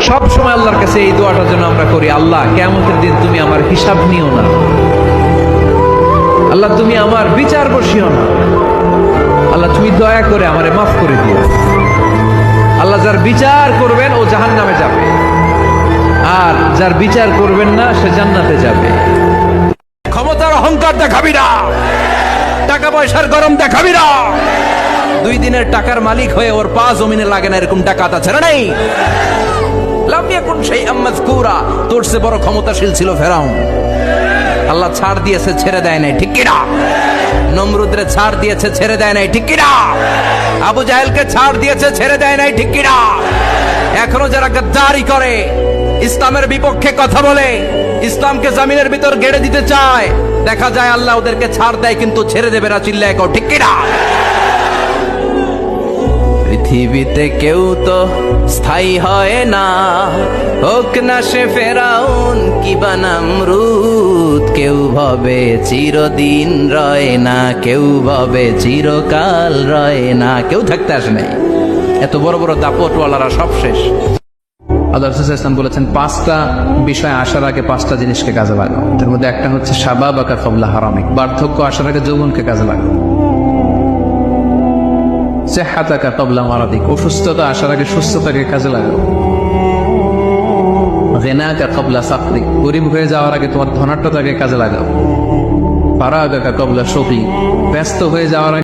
সব সময় আল্লাহর কাছে এই দোয়াটার জন্য আমরা করি, আল্লাহ কিয়ামতের দিন তুমি আমার হিসাব নিও না, আল্লাহ তুমি আমার বিচার বসিও না, আল্লাহ তুমি দয়া করে আমারে মাফ করে দিও। আল্লাহ যার বিচার করবেন ও জাহান্নামে যাবে, আর যার বিচার করবেন না সে জান্নাতে যাবে। ক্ষমতার অহংকার দেখাবি না, টাকা পয়সার গরম দেখাবি না। 2 দিনের টাকার মালিক হয়ে ওর পা জমিনে লাগে না, এরকম ডাকাত আছে না নাই? লাম ইয়াকুন শাইআম মাযকুরা, তোর চেয়ে বড় ক্ষমতাশীল ছিল ফেরাউন। আল্লাহ ছাড় দিয়েছে, ছেড়ে দেয় নাই, ঠিক কি না? নমরুদরে ছাড় দিয়েছে, ছেড়ে দেয় নাই, ঠিক কি না? আবু জাহেলকে ছাড় দিয়েছে, ছেড়ে দেয় নাই, ঠিক কি না? এখনো যারা গাদ্দারি করে, ইসলামের বিপক্ষে কথা বলে, ইসলামকে জমিনের ভিতর গেড়ে দিতে চায়, দেখা যায় আল্লাহ ওদেরকে ছাড় দেয় কিন্তু ছেড়ে দেবে না। চিল্লায় কও ঠিক কি না? পৃথিবীতে কেউ তো স্থায়ী হয় না, হোক না সে ফেরাউন কিবা নমরুদ। কেউ ভাবে চিরদিন রয় না, কেউ ভাবে চিরকাল রয় না। কেউ থাকতে আসে নাই, এত বড় বড় দাপটওয়ালারা সব শেষ। আল্লাহ রাসূল সাল্লাল্লাহু আলাইহি ওয়াসাল্লাম বলেছেন 5টা বিষয় আসার আগে 5টা জিনিসকে কাজে লাগাও। তার মধ্যে একটা হচ্ছে শাবাবাকা ক্বাবলা হারামিক, বার্ধক্য আসার আগে যৌবনকে কাজে লাগাও। সিহহাতাকা ক্বাবলা মারাদিক, অসুস্থতা আসার আগে সুস্থতাকে কাজে লাগাও। গিনাকা ক্বাবলা ফাকরিক, গরীব হয়ে যাওয়ার আগে তোমার ধনাঢ্যতাকে কাজে লাগাও। ফারাগাকা ক্বাবলা শুগলিক, ব্যস্ত হয়ে যাওয়ার আগে